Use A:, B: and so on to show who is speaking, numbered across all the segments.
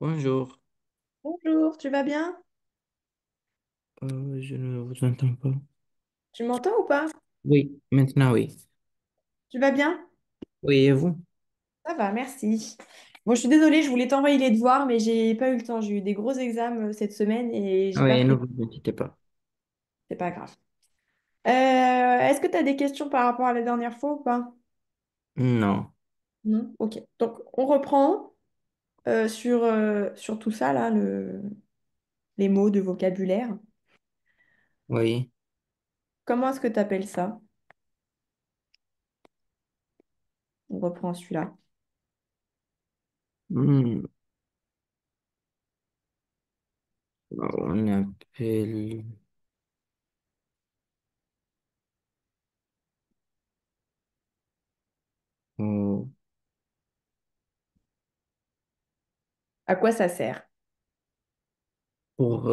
A: Bonjour.
B: Bonjour, tu vas bien?
A: Je ne vous entends pas.
B: Tu m'entends ou pas?
A: Oui, maintenant oui.
B: Tu vas bien?
A: Oui, et vous?
B: Ça va, merci. Bon, je suis désolée, je voulais t'envoyer les devoirs, mais j'ai pas eu le temps. J'ai eu des gros examens cette semaine et j'ai pas
A: Oui, ne
B: pris.
A: vous inquiétez pas.
B: C'est pas grave. Est-ce que tu as des questions par rapport à la dernière fois ou pas?
A: Non.
B: Non? Ok. Donc, on reprend sur tout ça, là, les mots de vocabulaire.
A: Oui.
B: Comment est-ce que tu appelles ça? On reprend celui-là.
A: Hmm, On appelle euh,
B: À quoi ça sert?
A: pour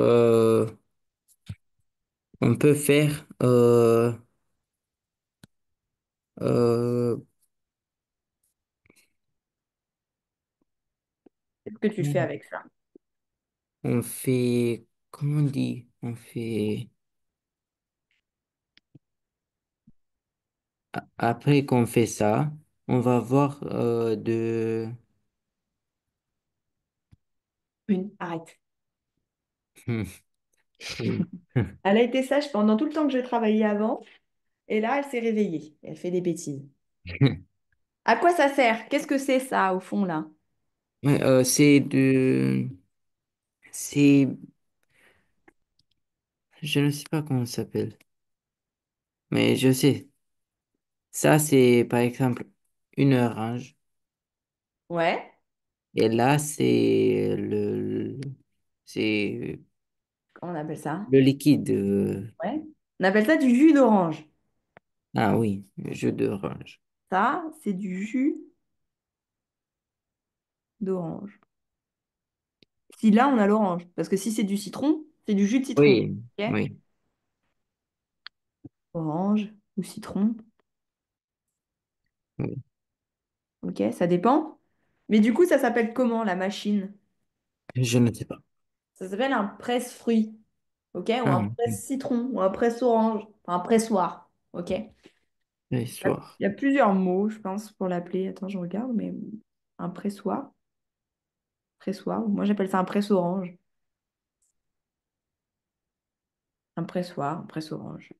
A: on peut faire euh,
B: Qu'est-ce que tu fais avec ça?
A: on fait comment on dit? On fait après qu'on fait ça, on va voir de
B: Arrête.
A: Hmm, oui.
B: Elle a été sage pendant tout le temps que j'ai travaillé avant. Et là, elle s'est réveillée. Elle fait des bêtises. À quoi ça sert? Qu'est-ce que c'est ça, au fond, là?
A: Ouais, c'est je ne sais pas comment ça s'appelle, mais je sais. Ça, c'est par exemple une orange.
B: Ouais,
A: Et là, c'est
B: comment on appelle ça?
A: le liquide.
B: Ouais. On appelle ça du jus d'orange.
A: Ah oui, le jus d'orange.
B: Ça, c'est du jus d'orange. Si là, on a l'orange. Parce que si c'est du citron, c'est du jus de citron.
A: Oui,
B: Ok.
A: oui.
B: Orange ou citron.
A: Oui.
B: Ok, ça dépend. Mais du coup, ça s'appelle comment, la machine?
A: Je ne sais pas.
B: Ça s'appelle un presse-fruit. Ok, ou
A: Ah,
B: un
A: oui.
B: presse-citron, ou un presse-orange. Enfin, un pressoir. Ok.
A: L'histoire.
B: Il y a plusieurs mots, je pense, pour l'appeler. Attends, je regarde, mais un pressoir. Pressoir. Moi, j'appelle ça un presse-orange. Un pressoir, un presse-orange.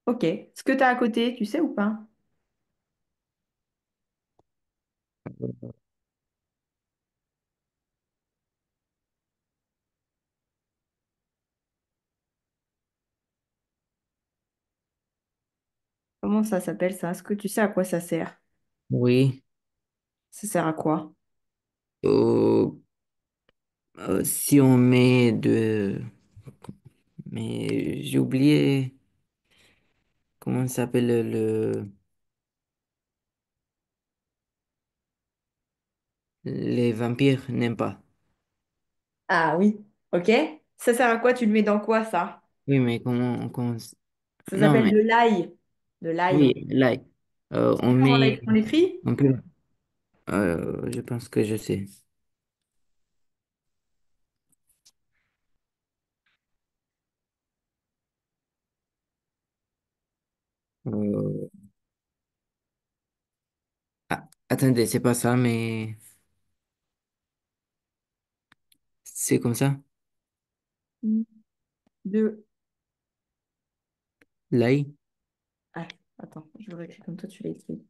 B: Ok. Ce que tu as à côté, tu sais ou pas? Comment ça s'appelle ça? Est-ce que tu sais à quoi ça sert?
A: Oui.
B: Ça sert à quoi?
A: Euh, Si on met de... Mais j'ai oublié comment ça s'appelle Les vampires n'aiment pas.
B: Ah oui. Ok. Ça sert à quoi? Tu le mets dans quoi, ça?
A: Oui, mais
B: Ça
A: Non,
B: s'appelle
A: mais
B: de l'ail. De l'ail.
A: oui, là,
B: Tu
A: on
B: sais comment
A: met...
B: on l'écrit?
A: On peut... je pense que je sais. Euh, Attendez, c'est pas ça, mais c'est comme ça.
B: De...
A: L'ail.
B: Ah, attends, je le réécris comme toi, tu l'as écrit.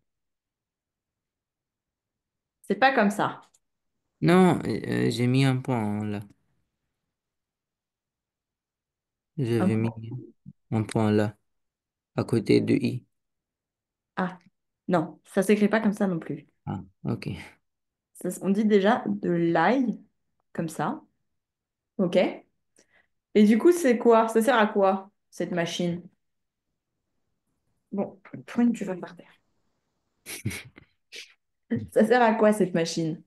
B: C'est pas comme ça.
A: Non, j'ai mis un point là.
B: Un
A: J'avais mis
B: point.
A: un point là, à côté de I.
B: Ah, non, ça s'écrit pas comme ça non plus.
A: Ah, ok.
B: On dit déjà de l'ail, comme ça. Ok. Et du coup, c'est quoi? Ça sert à quoi, cette machine? Bon, prune, tu vas par terre. Ça sert à quoi, cette machine?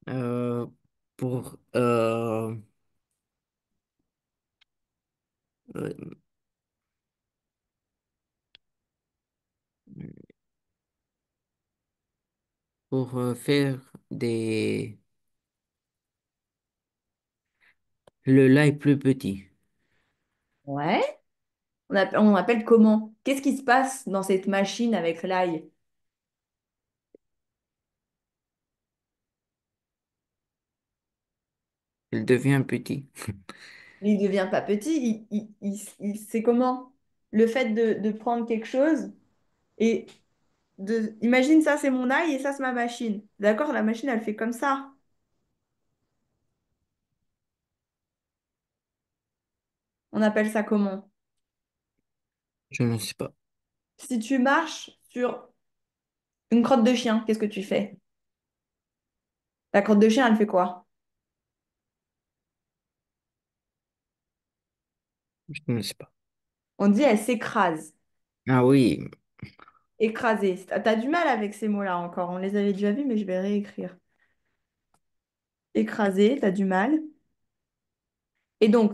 A: Euh, pour, euh, pour faire des... Le lait est plus petit.
B: Ouais. On appelle comment? Qu'est-ce qui se passe dans cette machine avec l'ail?
A: Il devient petit.
B: Il ne devient pas petit. C'est comment? Le fait de prendre quelque chose et de... Imagine ça, c'est mon ail et ça, c'est ma machine. D'accord? La machine, elle fait comme ça. On appelle ça comment?
A: Je ne sais pas.
B: Si tu marches sur une crotte de chien, qu'est-ce que tu fais? La crotte de chien, elle fait quoi?
A: Je ne sais pas.
B: On dit elle s'écrase.
A: Ah oui,
B: Écraser. T'as du mal avec ces mots-là encore. On les avait déjà vus, mais je vais réécrire. Écraser, t'as du mal. Et donc,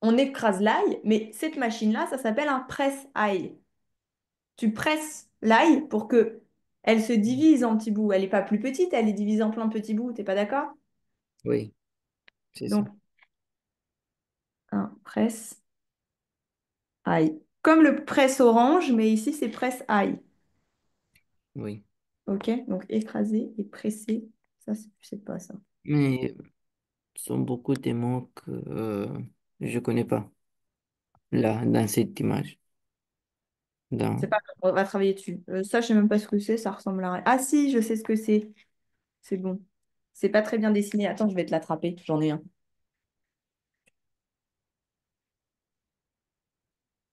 B: on écrase l'ail, mais cette machine-là, ça s'appelle un presse-ail. Tu presses l'ail pour que elle se divise en petits bouts. Elle n'est pas plus petite, elle est divisée en plein de petits bouts. T'es pas d'accord?
A: oui, c'est ça.
B: Donc, un presse-ail. Comme le presse-orange, mais ici, c'est presse-ail.
A: Oui.
B: OK? Donc, écraser et presser, ça, c'est pas ça.
A: Mais ce sont beaucoup de mots que je connais pas là, dans cette image.
B: C'est
A: Dans...
B: pas grave, on va travailler dessus. Ça, je sais même pas ce que c'est, ça ressemble à rien. Ah si, je sais ce que c'est. C'est bon. C'est pas très bien dessiné. Attends, je vais te l'attraper. J'en ai un.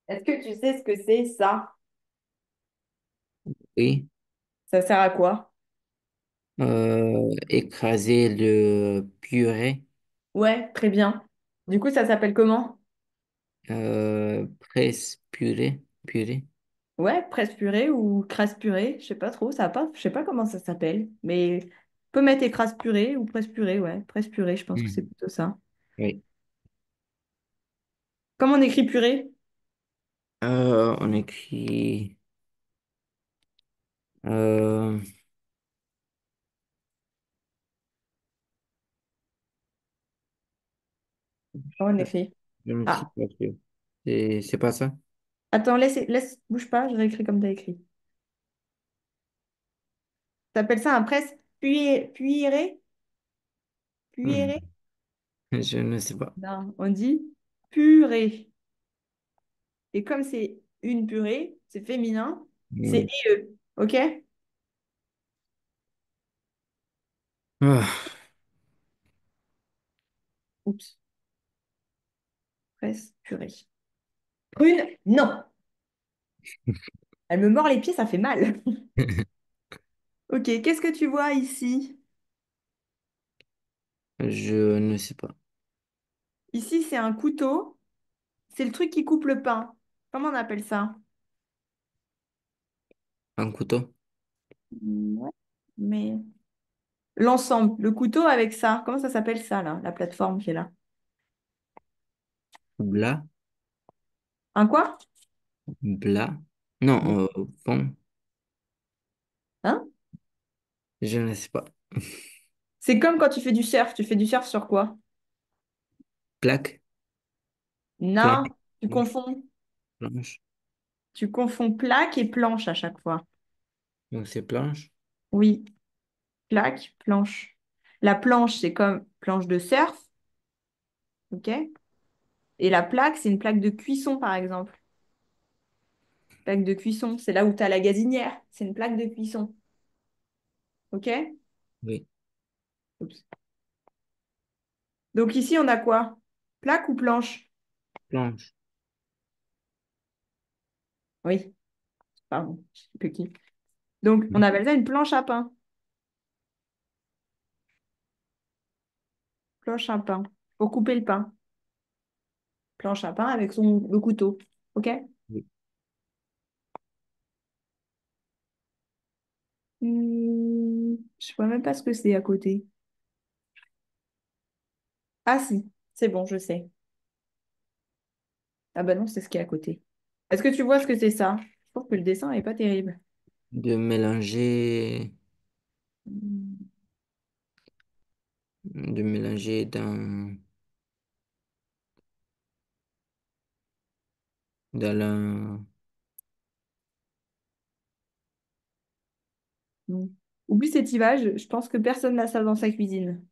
B: Est-ce que tu sais ce que c'est ça?
A: Oui.
B: Ça sert à quoi?
A: Écraser le purée.
B: Ouais, très bien. Du coup, ça s'appelle comment?
A: Presse purée. Purée.
B: Ouais, presse purée ou crasse purée. Je sais pas trop. Ça a pas... Je sais pas comment ça s'appelle. Mais on peut mettre écrase purée ou presse purée. Ouais, presse purée, je pense que c'est
A: Hmm.
B: plutôt ça.
A: Oui.
B: Comment on écrit purée?
A: On écrit euh,
B: Comment on écrit?
A: je ne suis
B: Ah,
A: pas sûr. C'est pas ça?
B: attends, bouge pas, je réécris comme tu as écrit. T'appelles ça un presse puéré?
A: Hmm.
B: Puéré?
A: Je ne sais pas.
B: Non, on dit purée. Et comme c'est une purée, c'est féminin, c'est
A: Oui.
B: EE. OK?
A: Ah,
B: Oups, presse purée. Prune? Non. Elle me mord les pieds, ça fait mal. OK, qu'est-ce que tu vois ici?
A: je ne sais pas.
B: Ici, c'est un couteau. C'est le truc qui coupe le pain. Comment on appelle ça?
A: Un couteau?
B: Ouais. Mais l'ensemble, le couteau avec ça, comment ça s'appelle ça, là, la plateforme qui est là?
A: Blas?
B: Un quoi?
A: Blas? Non,
B: Non.
A: bon,
B: Hein?
A: je ne sais pas.
B: C'est comme quand tu fais du surf. Tu fais du surf sur quoi?
A: Plaque? Planche?
B: Non, tu
A: Planche?
B: confonds.
A: Planche.
B: Tu confonds plaque et planche à chaque fois.
A: Donc c'est planche?
B: Oui, plaque, planche. La planche, c'est comme planche de surf, ok? Et la plaque, c'est une plaque de cuisson, par exemple. Plaque de cuisson, c'est là où tu as la gazinière. C'est une plaque de cuisson, ok?
A: Oui.
B: Oups. Donc ici, on a quoi? Plaque ou planche?
A: Planche.
B: Oui, pardon, je suis petit. Donc, on appelle ça une planche à pain. Planche à pain. Pour couper le pain. Planche à pain avec le couteau, ok?
A: Oui.
B: Je vois même pas ce que c'est à côté. Ah si, c'est bon, je sais. Ah bah non, c'est ce qui est à côté. Est-ce que tu vois ce que c'est ça? Je trouve que le dessin est pas terrible.
A: De mélanger.
B: Hmm.
A: de mélanger dans la...
B: Mm. Oublie cette image, je pense que personne n'a ça dans sa cuisine.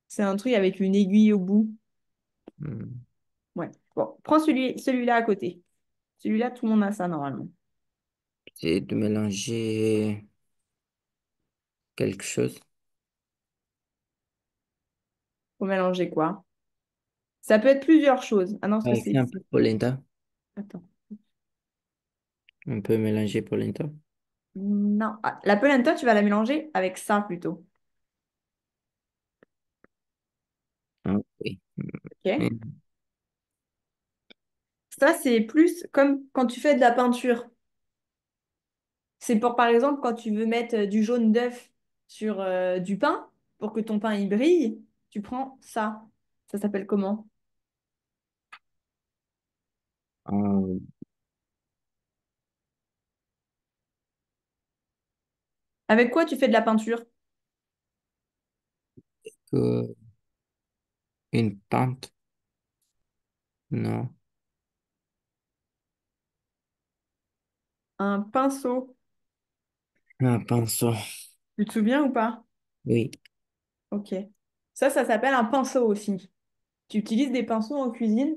B: C'est un truc avec une aiguille au bout.
A: Hmm,
B: Ouais. Bon, prends celui-là à côté. Celui-là, tout le monde a ça normalement.
A: c'est de mélanger quelque chose.
B: Faut mélanger quoi? Ça peut être plusieurs choses. Ah non,
A: Par
B: ça c'est...
A: exemple, polenta.
B: Attends.
A: On peut mélanger polenta.
B: Non. Ah, la polenta, tu vas la mélanger avec ça plutôt.
A: Ah, oui.
B: Ok?
A: Hmm.
B: Ça, c'est plus comme quand tu fais de la peinture. C'est pour, par exemple, quand tu veux mettre du jaune d'œuf sur du pain, pour que ton pain il brille, tu prends ça. Ça s'appelle comment?
A: Ah,
B: Avec quoi tu fais de la peinture?
A: que- une pente. Non.
B: Un pinceau.
A: Un pinceau.
B: Tu te souviens ou pas?
A: Oui.
B: Ok. Ça s'appelle un pinceau aussi. Tu utilises des pinceaux en cuisine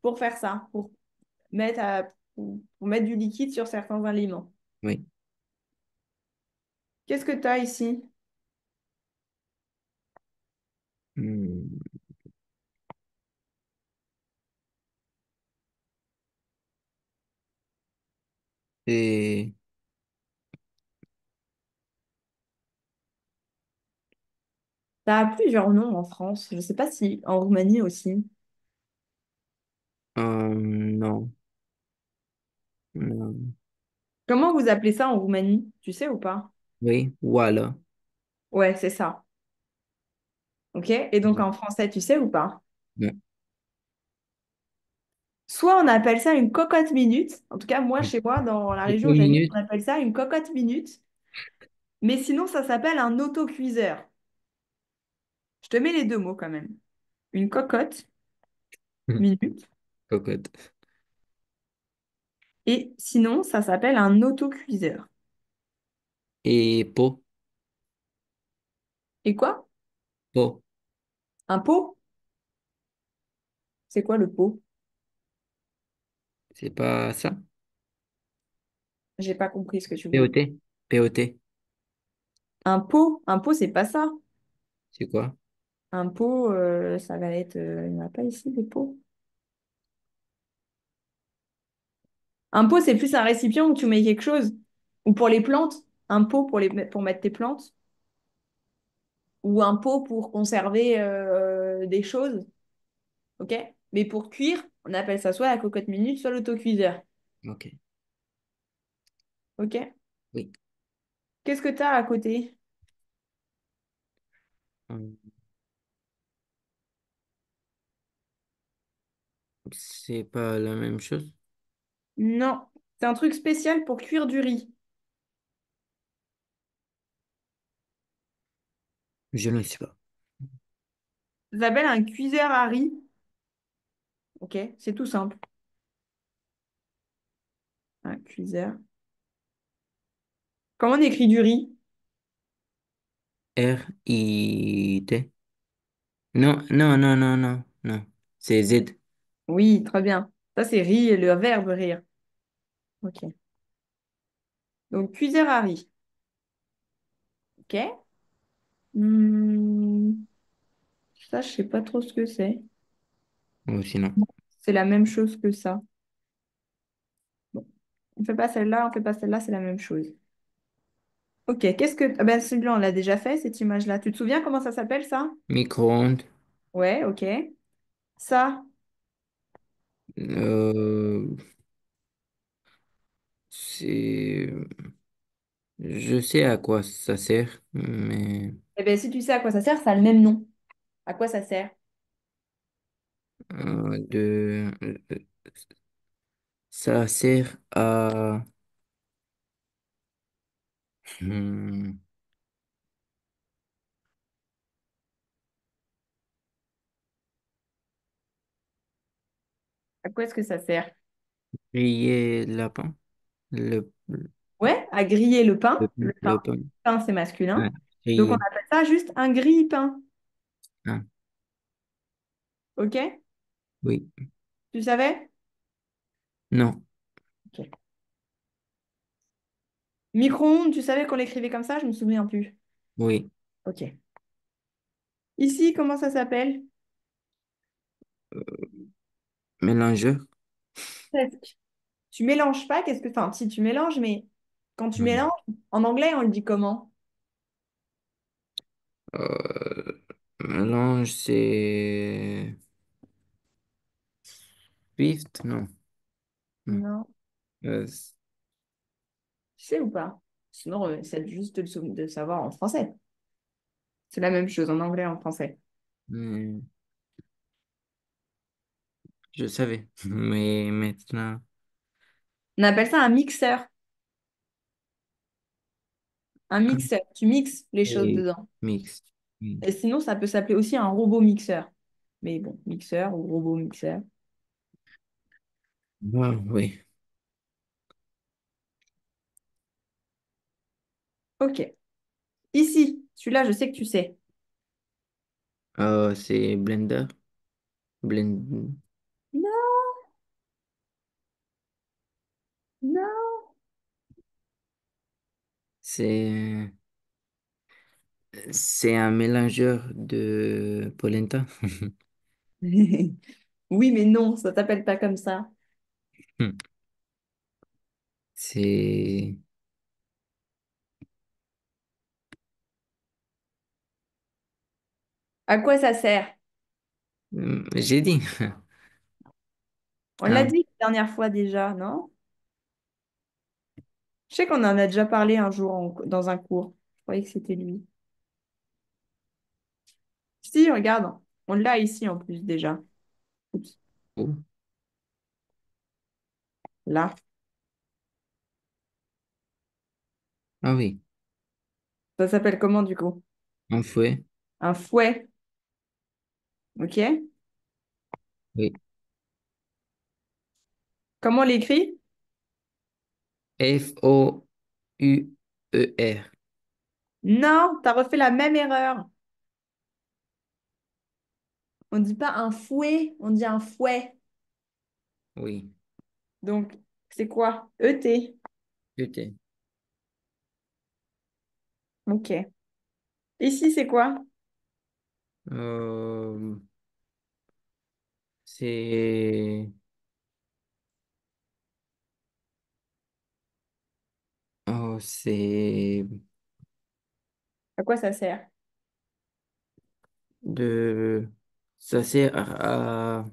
B: pour faire ça, pour mettre du liquide sur certains aliments.
A: Oui.
B: Qu'est-ce que tu as ici?
A: Hmm. Et
B: Ça a plusieurs noms en France. Je ne sais pas si en Roumanie aussi.
A: non. Non.
B: Comment vous appelez ça en Roumanie? Tu sais ou pas?
A: Oui. Voilà.
B: Ouais, c'est ça. Ok? Et donc
A: Oui.
B: en français, tu sais ou pas?
A: Non.
B: Soit on appelle ça une cocotte minute. En tout cas, moi, chez moi, dans la région où
A: Une
B: j'habite, on
A: minute.
B: appelle ça une cocotte minute. Mais sinon, ça s'appelle un autocuiseur. Je te mets les deux mots quand même. Une cocotte minute.
A: Cocotte.
B: Et sinon, ça s'appelle un autocuiseur.
A: Et pot.
B: Et quoi?
A: Pot.
B: Un pot? C'est quoi le pot?
A: C'est pas ça?
B: J'ai pas compris ce que tu veux.
A: POT. POT.
B: Un pot? Un pot, c'est pas ça.
A: C'est quoi?
B: Un pot, ça va être... il n'y en a pas ici des pots. Un pot, c'est plus un récipient où tu mets quelque chose. Ou pour les plantes, un pot pour mettre tes plantes. Ou un pot pour conserver des choses. OK? Mais pour cuire, on appelle ça soit la cocotte minute, soit l'autocuiseur.
A: Ok.
B: OK?
A: Oui.
B: Qu'est-ce que tu as à côté?
A: Hum, C'est pas la même chose?
B: Non, c'est un truc spécial pour cuire du riz.
A: Je ne sais pas.
B: Ça s'appelle un cuiseur à riz. OK? C'est tout simple. Un cuiseur. Comment on écrit du riz?
A: RIT. Non, non, non, non, non, non. C'est Z.
B: Oui, très bien. Ça, c'est riz, le verbe rire. OK. Donc, cuiseur à riz. OK? Hmm, ça, je sais pas trop ce que c'est.
A: Ou sinon.
B: C'est la même chose que ça. Bon. On fait pas celle-là, on fait pas celle-là, c'est la même chose. Ok, qu'est-ce que... Ah ben, celui-là, on l'a déjà fait, cette image-là. Tu te souviens comment ça s'appelle, ça?
A: Micro-ondes.
B: Ouais, ok. Ça,
A: Euh, c'est... Je sais à quoi ça sert, mais
B: eh ben, si tu sais à quoi ça sert, ça a le même nom. À quoi ça sert?
A: ça sert à... Hmm,
B: À quoi est-ce que ça sert?
A: Griller lapin. Le,
B: Ouais, à griller le pain. Le pain,
A: le pain.
B: pain c'est
A: Ah,
B: masculin. Donc on
A: griller.
B: appelle ça juste un grille-pain.
A: Ah,
B: Ok?
A: oui.
B: Tu savais?
A: Non.
B: Ok. Micro-ondes, tu savais qu'on l'écrivait comme ça? Je me souviens plus.
A: Oui.
B: Ok. Ici, comment ça s'appelle?
A: Mélangeur.
B: Presque. Tu mélanges pas, qu'est-ce que... Enfin, si tu mélanges, mais quand tu
A: Hmm.
B: mélanges, en anglais, on le dit comment?
A: Euh, mélange, c'est Swift? Non. Hmm.
B: Non.
A: Euh,
B: Tu sais ou pas? Sinon, c'est juste de de savoir en français. C'est la même chose en anglais et en français.
A: hmm, je savais. Mais maintenant,
B: On appelle ça un mixeur. Un
A: ah,
B: mixeur. Tu mixes les choses
A: c'est
B: dedans.
A: mixte. Hmm.
B: Et sinon, ça peut s'appeler aussi un robot mixeur. Mais bon, mixeur ou robot mixeur.
A: Ah, oui.
B: Ok. Ici, celui-là, je sais que tu sais.
A: C'est Blender. Blend...
B: Non, non.
A: C'est c'est un mélangeur de polenta.
B: Oui, mais non, ça t'appelle pas comme ça.
A: Hmm. C'est...
B: À quoi ça sert?
A: J'ai dit.
B: On l'a
A: Ah,
B: dit la dernière fois déjà, non? Je sais qu'on en a déjà parlé un jour dans un cours. Je croyais que c'était lui. Si, regarde, on l'a ici en plus déjà. Oups,
A: oh.
B: là.
A: Ah oui,
B: Ça s'appelle comment du coup?
A: un fouet.
B: Un fouet, ok?
A: Oui.
B: Comment on l'écrit?
A: Fouer.
B: Non, t'as refait la même erreur. On dit pas un fouet, on dit un fouet.
A: Oui.
B: Donc, c'est quoi? E-T.
A: Putain.
B: Ok. Ici, c'est quoi?
A: Euh, c'est c'est
B: À quoi ça sert?
A: de ça sert à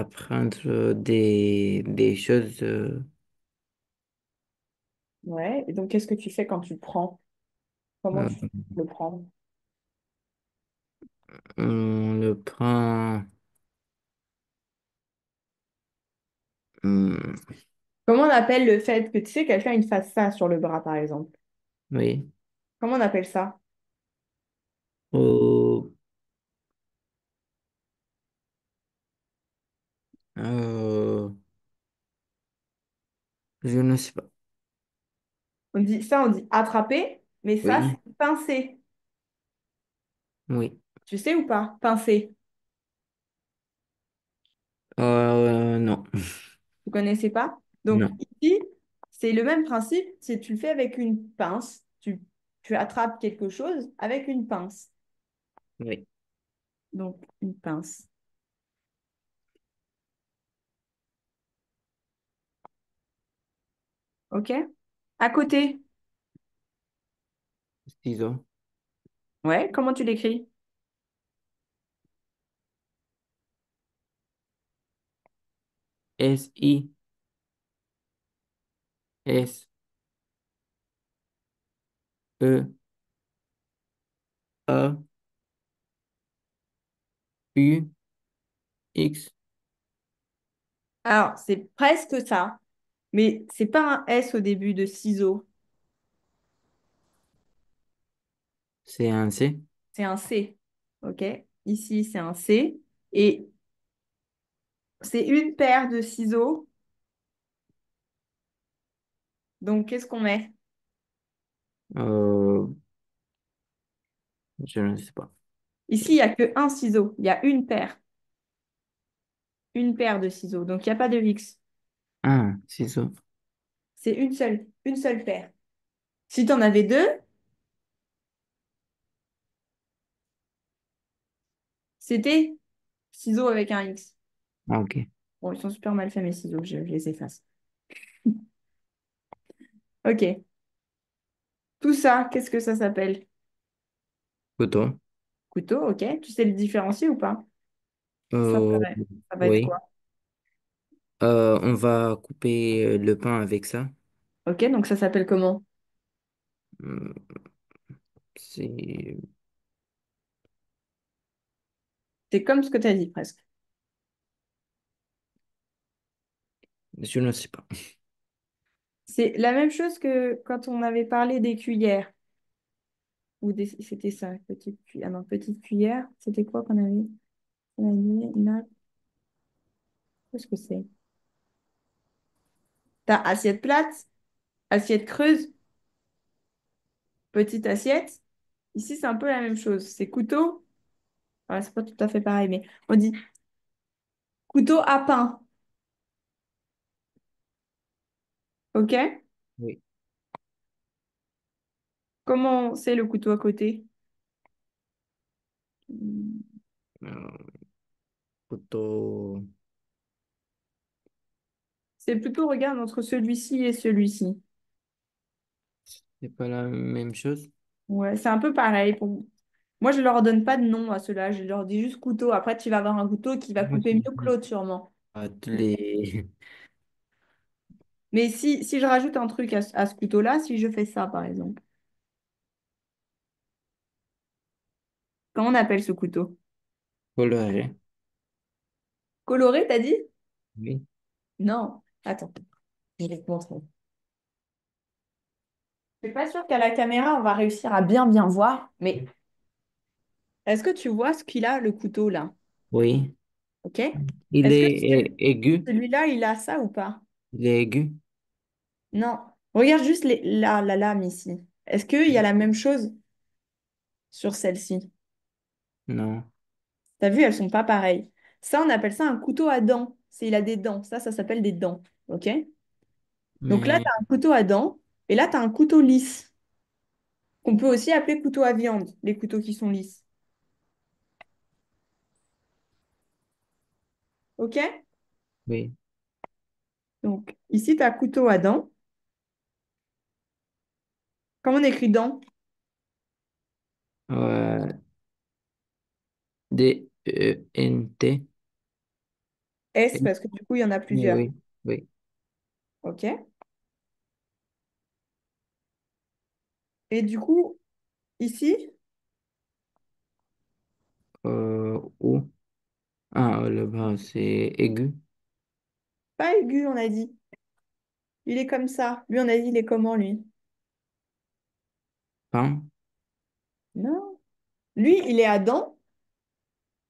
A: prendre des choses
B: Ouais, et donc qu'est-ce que tu fais quand tu le prends? Comment
A: euh,
B: tu le prends?
A: on le prend hum,
B: Comment on appelle le fait que tu sais, quelqu'un il te fasse ça sur le bras, par exemple?
A: oui
B: Comment on appelle ça?
A: au euh, je ne sais pas.
B: On dit attraper, mais ça,
A: Oui,
B: c'est pincer.
A: oui.
B: Tu sais ou pas? Pincer.
A: Non.
B: Vous connaissez pas? Donc
A: Non.
B: ici, c'est le même principe, c'est tu le fais avec une pince. Tu attrapes quelque chose avec une pince.
A: Oui.
B: Donc une pince. OK? À côté.
A: Ciseaux.
B: Ouais, comment tu l'écris? Sieux. Alors, c'est presque ça, mais c'est pas un S au début de ciseaux,
A: C'est un C.
B: c'est un C. OK? Ici, c'est un C. Et C'est une paire de ciseaux. Donc, qu'est-ce qu'on met?
A: Euh, je ne sais pas.
B: Ici, il n'y a que un ciseau. Il y a une paire. Une paire de ciseaux. Donc, il n'y a pas de X.
A: Ah, ciseaux.
B: C'est une seule paire. Si tu en avais deux, c'était ciseaux avec un X.
A: Ah, ok.
B: Bon, ils sont super mal faits, mes ciseaux. Je les efface. Ok. Tout ça, qu'est-ce que ça s'appelle?
A: Couteau.
B: Couteau, ok. Tu sais le différencier ou pas?
A: Euh,
B: Ça va être
A: oui.
B: quoi?
A: On va couper le pain avec ça.
B: Ok, donc ça s'appelle comment?
A: Hmm, C'est,
B: C'est comme ce que tu as dit presque.
A: je ne sais pas.
B: C'est la même chose que quand on avait parlé des cuillères. C'était ça, petite cuillère. Ah non, petite cuillère. C'était quoi qu'on avait? On a dit, qu'est-ce que c'est? T'as assiette plate, assiette creuse, petite assiette. Ici, c'est un peu la même chose. C'est couteau. Ouais, c'est pas tout à fait pareil, mais on dit couteau à pain. OK?
A: Oui.
B: Comment c'est le couteau à côté? Hmm,
A: Euh, Couteau,
B: C'est plutôt, regarde, entre celui-ci et celui-ci.
A: c'est pas la même chose.
B: Ouais, c'est un peu pareil. Moi, je leur donne pas de nom à ceux-là. Je leur dis juste couteau. Après, tu vas avoir un couteau qui va
A: Moi,
B: couper mieux que l'autre, sûrement.
A: tous les...
B: Mais si je rajoute un truc à ce couteau-là, si je fais ça, par exemple, comment on appelle ce couteau?
A: colorés.
B: Coloré, t'as dit?
A: Oui.
B: Non. Attends, je vais te montrer. Je suis pas sûre qu'à la caméra, on va réussir à bien voir, mais est-ce que tu vois ce qu'il a, le couteau, là?
A: Oui.
B: OK?
A: Il
B: Est-ce que
A: est aigu.
B: celui-là, il a ça ou pas?
A: Il est aigu.
B: Non. Regarde juste la lame ici. Est-ce qu'il y a la même chose sur celle-ci?
A: Non.
B: T'as vu, elles sont pas pareilles. Ça, on appelle ça un couteau à dents. C'est, il a des dents. Ça s'appelle des dents. OK? Donc là, tu
A: Mais
B: as un couteau à dents et là, tu as un couteau lisse, qu'on peut aussi appeler couteau à viande, les couteaux qui sont lisses. OK?
A: oui.
B: Donc ici, tu as couteau à dents. Comment on écrit dents?
A: D-E-N-T.
B: S, parce que du coup, il y en a
A: Mais
B: plusieurs.
A: oui. Oui.
B: OK? Et du coup, ici,
A: Où? Ah, le bas, c'est aigu.
B: pas aigu, on a dit. Il est comme ça. Lui, on a dit, il est comment, lui?
A: Pain.
B: Non. Lui, il est à dents.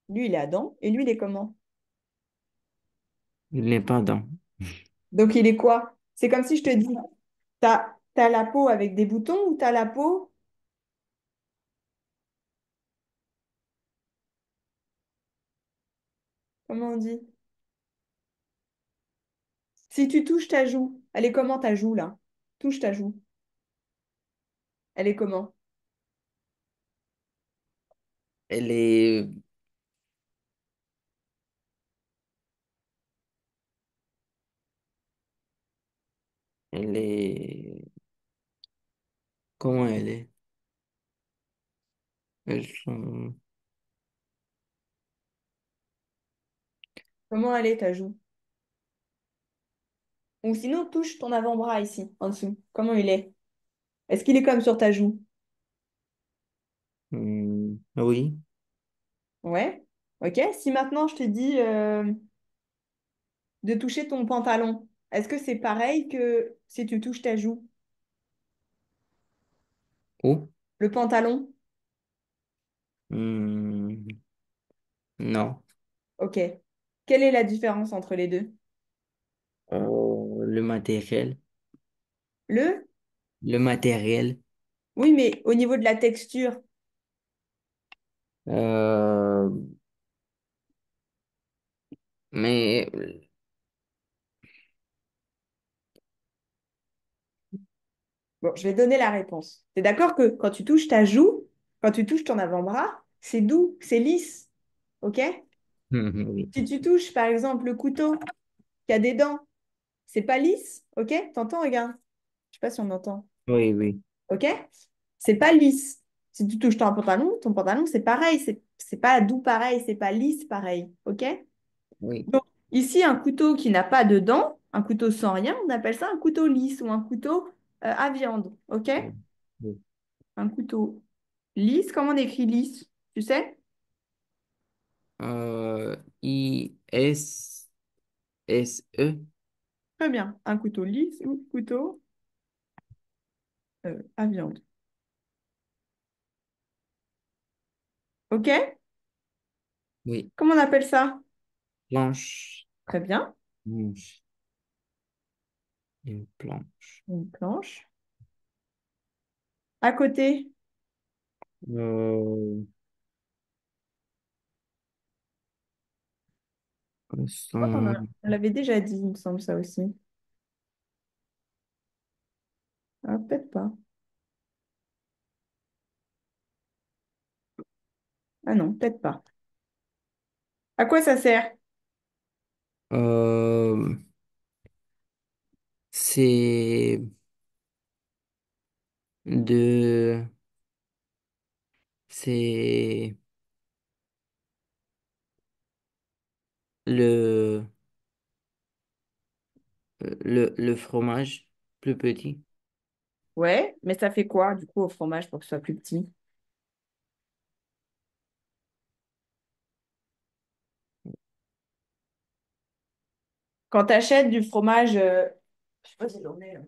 B: Lui, il est à dents. Et lui, il est comment?
A: Il n'est pas dent.
B: Donc, il est quoi? C'est comme si je te dis, t'as la peau avec des boutons ou t'as la peau, comment on dit? Si tu touches ta joue, elle est comment ta joue là? Touche ta joue. Elle est comment?
A: Elle est... Elle est... Comment elle est? Elles sont...
B: Comment elle est ta joue? Ou sinon, touche ton avant-bras ici, en dessous. Comment il est? Est-ce qu'il est comme sur ta joue?
A: oui.
B: Ouais. Ok. Si maintenant je te dis de toucher ton pantalon, est-ce que c'est pareil que si tu touches ta joue?
A: Où?
B: Le pantalon?
A: Hmm, non.
B: Ok. Quelle est la différence entre les deux?
A: Le matériel.
B: Le?
A: Le matériel.
B: Oui, mais au niveau de la texture.
A: Euh, mais
B: Bon, je vais donner la réponse. T'es d'accord que quand tu touches ta joue, quand tu touches ton avant-bras, c'est doux, c'est lisse. OK?
A: oui,
B: Si tu touches, par exemple, le couteau qui a des dents, c'est pas lisse. OK? T'entends, regarde. Je sais pas si on entend.
A: oui, oui,
B: OK? C'est pas lisse. Si tu touches ton pantalon, c'est pareil. C'est pas doux pareil, c'est pas lisse pareil. OK?
A: oui.
B: Donc, ici, un couteau qui n'a pas de dents, un couteau sans rien, on appelle ça un couteau lisse ou un couteau à viande. OK?
A: Oui, oui.
B: Un couteau lisse, comment on écrit lisse? Tu sais?
A: ISSE.
B: Très bien. Un couteau lisse ou couteau à viande. OK?
A: Oui.
B: Comment on appelle ça?
A: Planche.
B: Très bien.
A: Planche. Une planche.
B: Une planche. À côté,
A: Euh,
B: je crois
A: son-
B: on l'avait déjà dit, il me semble ça aussi. Ah, peut-être pas. Ah non, peut-être pas. À quoi ça sert?
A: euh, c'est de, c'est le, le fromage plus petit.
B: Ouais, mais ça fait quoi du coup au fromage pour que ce soit plus petit? Quand tu achètes du fromage, je sais pas si j'en ai là.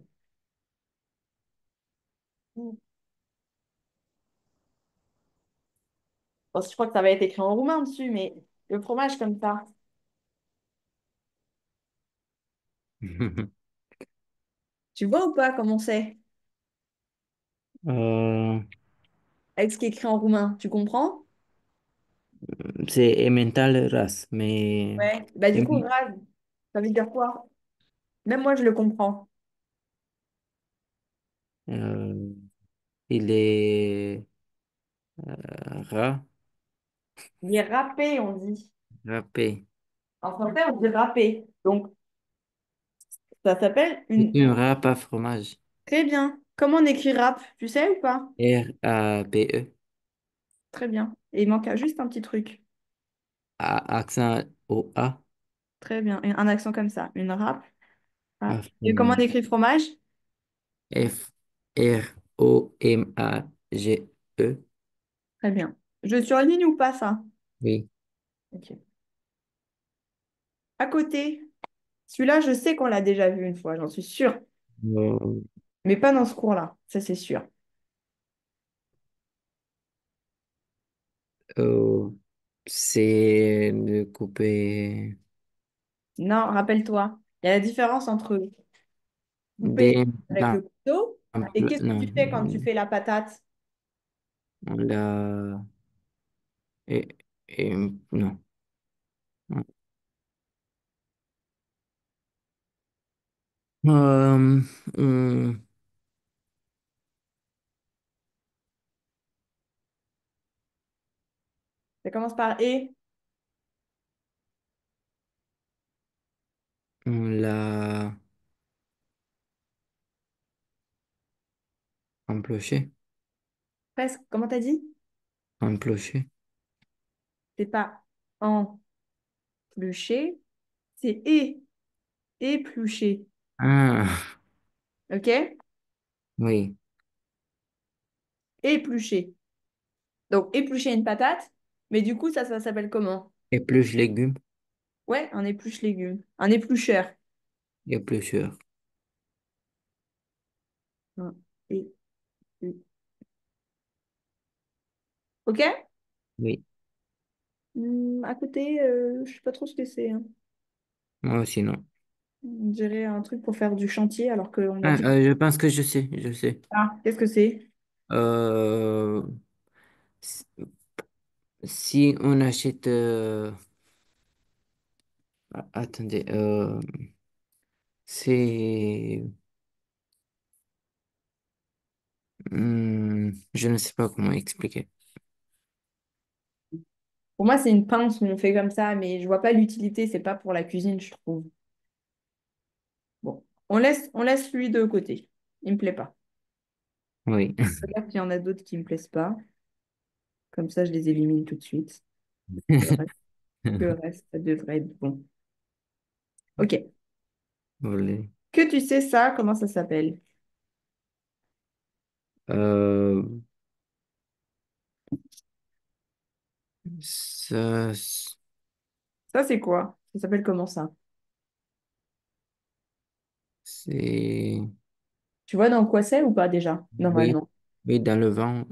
B: Bon, je crois que ça va être écrit en roumain dessus, mais le fromage comme ça. Tu vois ou pas comment c'est?
A: Euh,
B: Avec ce qui est écrit en roumain, tu comprends?
A: c'est Emmental Ras, mais
B: Ouais. Bah du coup,
A: Em-
B: rase, ça veut dire quoi? Même moi, je le comprends.
A: euh, il est
B: Il est râpé, on dit.
A: râpé.
B: En français, on dit râpé. Donc, ça s'appelle
A: C'est
B: une...
A: une râpe à fromage.
B: Très bien. Comment on écrit râpe? Tu sais ou pas?
A: RAPE.
B: Très bien. Et il manque juste un petit truc.
A: Accent au A.
B: Très bien. Un accent comme ça. Une râpe. Ah.
A: À
B: Et comment on
A: fromage.
B: écrit fromage?
A: FROMAGE.
B: Très bien. Je surligne ou pas ça?
A: Oui.
B: Ok. À côté, celui-là, je sais qu'on l'a déjà vu une fois, j'en suis sûre.
A: Euh,
B: Mais pas dans ce cours-là, ça c'est sûr.
A: euh, c'est de couper
B: Non, rappelle-toi, il y a la différence entre couper
A: des
B: avec le
A: blancs.
B: couteau et qu'est-ce que
A: Non,
B: tu fais quand tu fais la patate?
A: la, et, non. Euh, on,
B: Ça commence par et.
A: on l'a emploché.
B: Presque, comment t'as dit?
A: Emploché.
B: C'est pas épluché, c'est épluché.
A: Ah,
B: OK?
A: oui.
B: Épluché. Donc, éplucher une patate, mais du coup, ça s'appelle comment?
A: Épluche légumes.
B: Ouais, un épluche légumes. Un éplucheur.
A: Éplucheur.
B: Un éplu- OK?
A: Oui.
B: À côté, je sais pas trop ce que c'est, hein.
A: Moi aussi, non.
B: On dirait un truc pour faire du chantier alors qu'on
A: Ah,
B: habite.
A: je pense que je sais, je sais.
B: Ah, qu'est-ce que c'est?
A: Euh, si si on achète... attendez, c'est... je ne sais pas comment expliquer.
B: Pour moi, c'est une pince où on fait comme ça, mais je vois pas l'utilité. C'est pas pour la cuisine, je trouve. Bon, on laisse lui de côté. Il me plaît pas.
A: Oui.
B: Regarde s'il y en a d'autres qui me plaisent pas. Comme ça, je les élimine tout de suite. Le reste, le reste, ça devrait être bon. Ok.
A: Voilà.
B: Que tu sais ça, comment ça s'appelle?
A: Euh, ça,
B: Ça, c'est quoi? Ça s'appelle comment ça?
A: c'est...
B: Tu vois dans quoi c'est ou pas déjà?
A: Oui,
B: Normalement.
A: oui, dans le vent.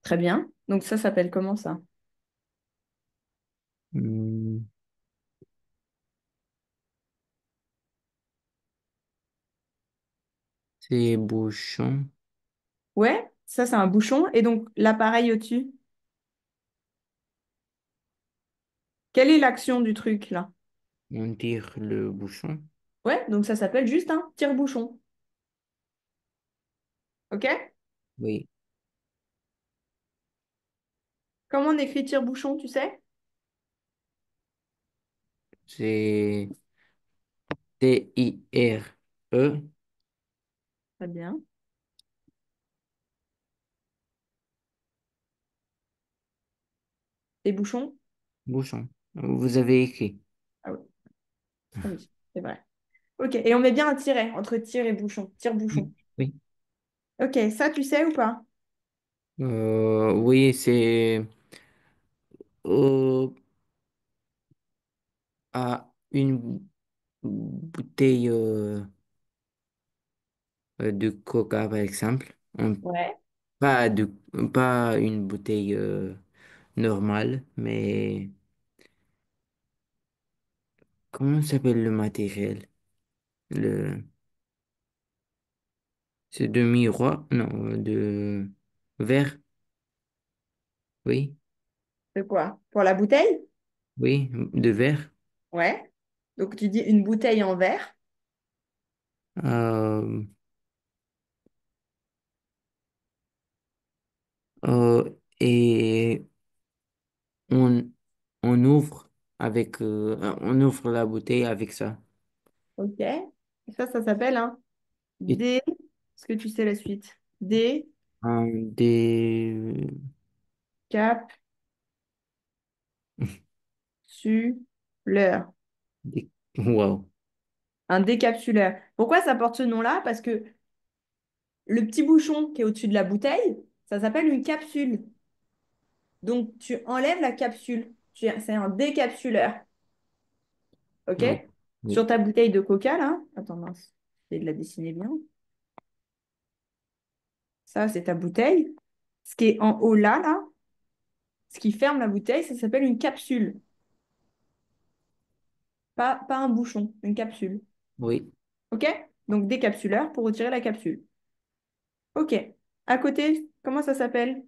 B: Très bien. Donc ça s'appelle comment ça?
A: Hmm, c'est bouchon.
B: Ouais, ça c'est un bouchon. Et donc l'appareil au-dessus, quelle est l'action du truc là?
A: On tire le bouchon.
B: Ouais, donc ça s'appelle juste un tire-bouchon. Ok?
A: Oui,
B: Comment on écrit tire-bouchon, tu sais?
A: c'est Tire.
B: Très bien. Et bouchon?
A: Bouchon. Vous avez écrit.
B: Ah oui, ah oui, c'est vrai. Ok, et on met bien un tiret entre tire et bouchon. Tire-bouchon.
A: Oui. Oui,
B: Ok, ça tu sais ou pas?
A: oui, c'est euh, à une bouteille de coca, par exemple.
B: Ouais.
A: Pas de, pas une bouteille normale, mais comment s'appelle le matériel? Le, c'est de miroir? Non, de verre? Oui,
B: C'est quoi? Pour la bouteille?
A: oui, de verre.
B: Ouais. Donc tu dis une bouteille en verre.
A: Euh, euh, et on, on ouvre on ouvre la bouteille avec ça.
B: Ok. Et ça s'appelle un
A: Et
B: dé. Est-ce que tu sais la suite?
A: des,
B: Décapsuleur.
A: wow,
B: Un décapsuleur. Pourquoi ça porte ce nom-là? Parce que le petit bouchon qui est au-dessus de la bouteille, ça s'appelle une capsule. Donc tu enlèves la capsule. C'est un décapsuleur. OK?
A: oui, oui,
B: Sur ta bouteille de coca, là. Attends, mince. J'essaie de la dessiner bien. Ça, c'est ta bouteille. Ce qui est en haut là, ce qui ferme la bouteille, ça s'appelle une capsule. Pas un bouchon, une capsule.
A: oui.
B: OK? Donc décapsuleur pour retirer la capsule. OK. À côté, comment ça s'appelle?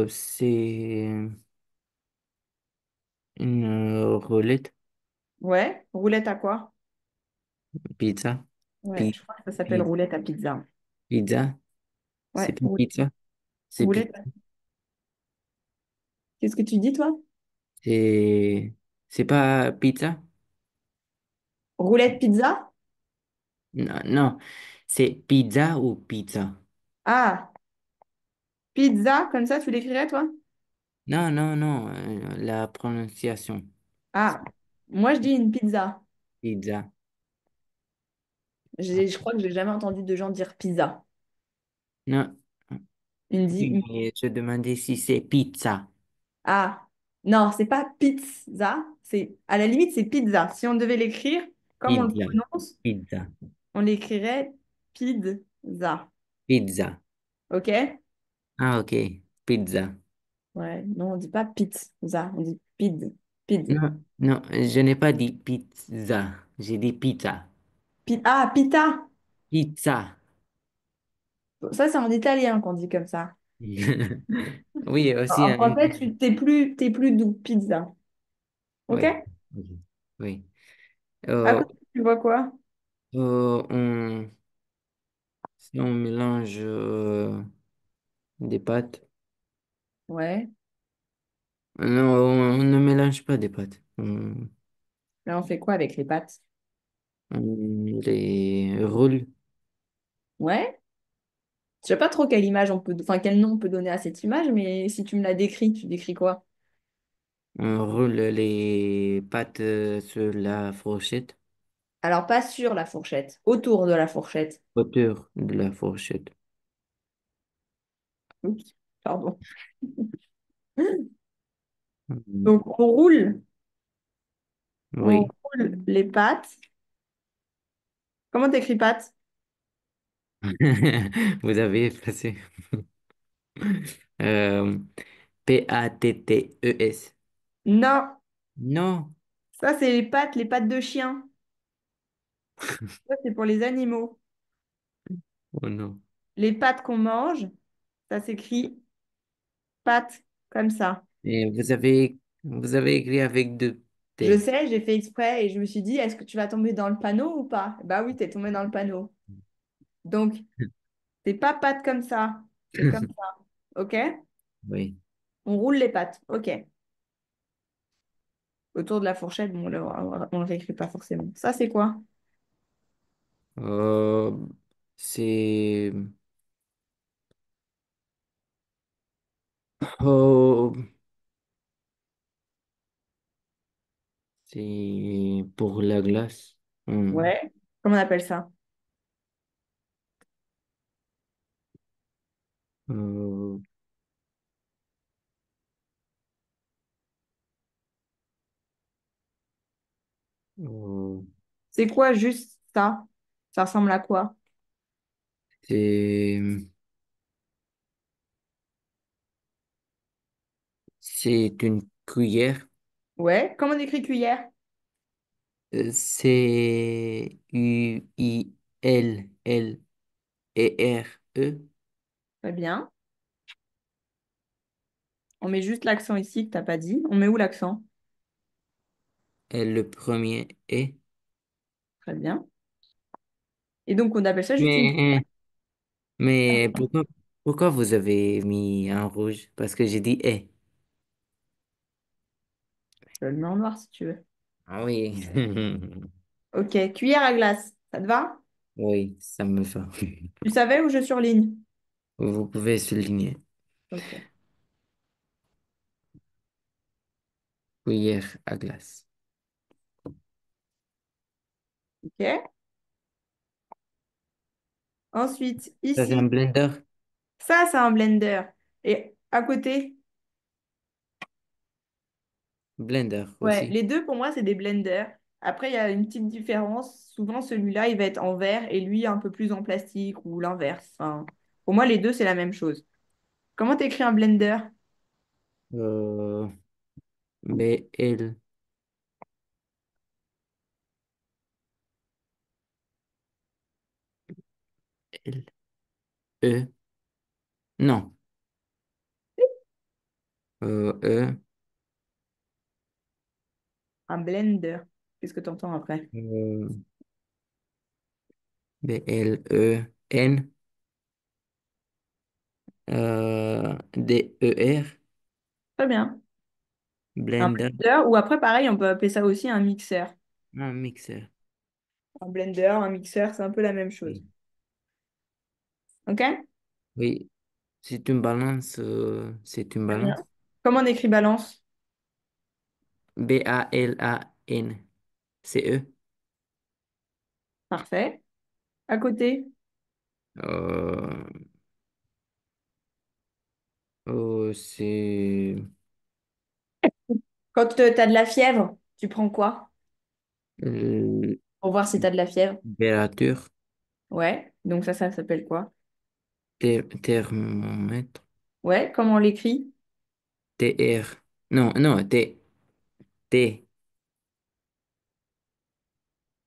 A: C'est une roulette
B: Ouais, roulette à quoi?
A: pizza.
B: Ouais,
A: Pi-
B: je crois que ça s'appelle
A: pi-
B: roulette à pizza.
A: Pizza. C'est
B: Ouais,
A: pas pizza. C'est pizza.
B: roulette. Qu'est-ce que tu dis, toi?
A: C'est c'est pas pizza.
B: Roulette pizza?
A: Non, non. C'est pizza ou pizza.
B: Ah, pizza, comme ça, tu l'écrirais, toi?
A: Non, non, non. La prononciation.
B: Ah, moi, je dis une pizza.
A: Pizza.
B: Je crois que j'ai jamais entendu de gens dire pizza.
A: Non.
B: Ils disent
A: Oui, mais je demandais si c'est pizza.
B: Ah, non, c'est pas pizza. À la limite, c'est pizza. Si on devait l'écrire, comme on le
A: Pizza.
B: prononce,
A: Pizza.
B: on l'écrirait pizza.
A: Pizza.
B: OK?
A: Ah, ok. Pizza.
B: Ouais, non, on dit pas pizza, on dit pid. Pid.
A: Non, non, je n'ai pas dit pizza. J'ai dit pizza.
B: Ah, pita.
A: Pizza.
B: Ça, c'est en italien qu'on dit comme ça.
A: Oui, aussi
B: En
A: en
B: français,
A: anglais.
B: t'es plus doux, pizza. OK?
A: Oui. Ok. Oui.
B: À
A: Euh,
B: côté, tu vois quoi?
A: si on mélange des pâtes.
B: Ouais.
A: Non, on ne mélange pas des pâtes.
B: Là, on fait quoi avec les pâtes?
A: On les roule.
B: Ouais. Je sais pas trop quelle image on peut, enfin, quel nom on peut donner à cette image, mais si tu me la décris, tu décris quoi?
A: On roule les pâtes sur la fourchette,
B: Alors, pas sur la fourchette, autour de la fourchette.
A: hauteur de la fourchette.
B: Oups, pardon.
A: Mm.
B: Donc, on
A: Oui.
B: roule les pâtes. Comment t'écris pâtes?
A: Vous avez placé. Euh, Pattes.
B: Non,
A: Non.
B: ça, c'est les pattes de chien. Ça, c'est pour les animaux.
A: Oh non.
B: Les pâtes qu'on mange, ça s'écrit pâtes comme ça.
A: Et vous avez écrit avec deux
B: Je
A: T.
B: sais, j'ai fait exprès et je me suis dit, est-ce que tu vas tomber dans le panneau ou pas? Bah oui, t'es tombé dans le panneau. Donc, c'est pas pâtes comme ça, c'est comme ça. OK?
A: Oui.
B: On roule les pâtes. OK. Autour de la fourchette, bon, on le réécrit pas forcément. Ça, c'est quoi?
A: Euh, c'est oh, c'est pour la glace.
B: Ouais. Comment on appelle ça?
A: Euh, euh,
B: C'est quoi juste ça? Ça ressemble à quoi?
A: c'est c'est une cuillère.
B: Ouais. Comment on écrit cuillère?
A: C'est Uillre.
B: Très bien. On met juste l'accent ici que t'as pas dit. On met où l'accent?
A: Et le premier est.
B: Très bien. Et donc, on appelle ça juste une cuillère.
A: Mais pourquoi vous avez mis un rouge? Parce que j'ai dit est.
B: Je le mets en noir si tu veux.
A: Ah oui.
B: Ok. Cuillère à glace. Ça te va?
A: Oui, ça me va.
B: Tu savais où je surligne?
A: Vous pouvez souligner.
B: Ok.
A: Cuillère à glace.
B: Ok. Ensuite,
A: Ça, c'est un
B: ici,
A: blender?
B: ça, c'est un blender. Et à côté,
A: Blender
B: ouais,
A: aussi.
B: les deux pour moi, c'est des blenders. Après, il y a une petite différence. Souvent, celui-là, il va être en verre et lui, un peu plus en plastique ou l'inverse. Enfin, pour moi, les deux, c'est la même chose. Comment t'écris un blender?
A: Euh, B-L-L-E. Non. E.
B: Un blender. Qu'est-ce que tu entends après?
A: euh, Blен. Der.
B: Très bien. Un
A: Blender.
B: blender, ou après, pareil, on peut appeler ça aussi un mixeur.
A: Un mixeur.
B: Un blender, un mixeur, c'est un peu la même chose.
A: Oui.
B: OK?
A: Oui. C'est une balance. C'est une
B: Très bien.
A: balance.
B: Comment on écrit balance?
A: Balance.
B: Parfait. À côté,
A: Euh, c'est
B: quand tu as de la fièvre, tu prends quoi?
A: euh,
B: Pour voir si tu as de la fièvre.
A: température,
B: Ouais. Donc ça s'appelle quoi?
A: thermomètre.
B: Ouais. Comment on l'écrit?
A: TR. Non, non, T,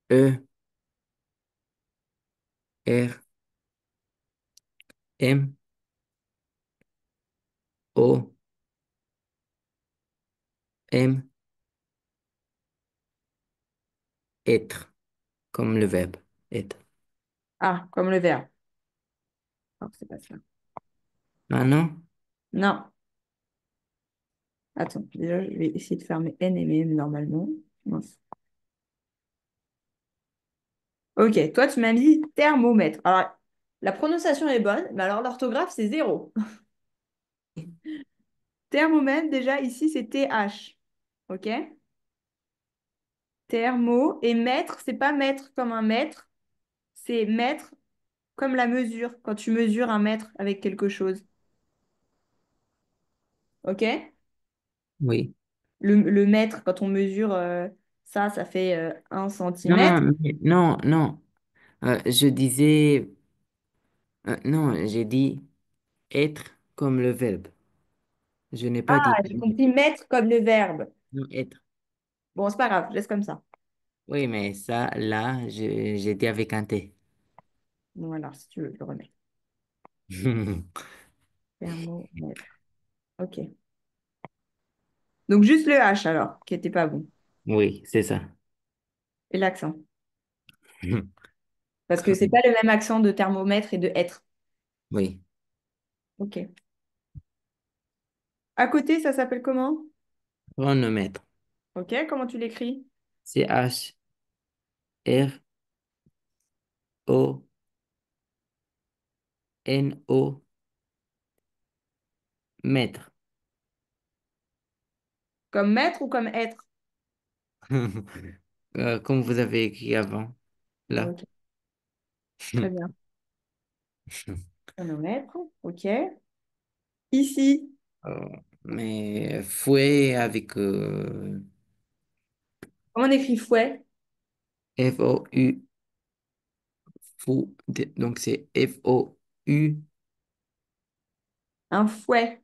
A: E, R, M, O, M, être, comme le verbe être.
B: Ah, comme le verbe. Oh, c'est pas ça.
A: Ah non?
B: Non. Attends, déjà, je vais essayer de faire mes N et mes M normalement. Mince. Ok, toi, tu m'as mis thermomètre. Alors, la prononciation est bonne, mais alors l'orthographe, c'est zéro. Thermomètre, déjà, ici, c'est TH. Ok? Thermo. Et mètre, c'est pas mètre comme un mètre, c'est mètre comme la mesure, quand tu mesures un mètre avec quelque chose. Ok?
A: Oui.
B: Le mètre, quand on mesure ça, ça fait 1 centimètre.
A: Non, non, non. Je disais, non, j'ai dit être comme le verbe. Je n'ai pas dit
B: Ah, j'ai compris mètre comme le verbe.
A: non, être.
B: Bon, c'est pas grave, je laisse comme ça.
A: Oui, mais ça, là, j'ai dit avec un T.
B: Bon, alors, si tu veux, je le remets. Thermomètre. Ok. Donc, juste le H alors, qui était pas bon.
A: Oui, c'est ça.
B: Et l'accent. Parce que c'est pas le même accent de thermomètre et de être.
A: Oui.
B: Ok. À côté, ça s'appelle comment?
A: Chronomètre.
B: Ok, comment tu l'écris?
A: Chrono, mètre.
B: Comme maître ou comme être?
A: Comme vous avez écrit avant, là.
B: Ok, très bien. Chronomètre, ok. Ici,
A: Mais fouet avec
B: comment on écrit fouet?
A: F-O-U, fou, donc c'est F-O-U-E-T.
B: Un fouet.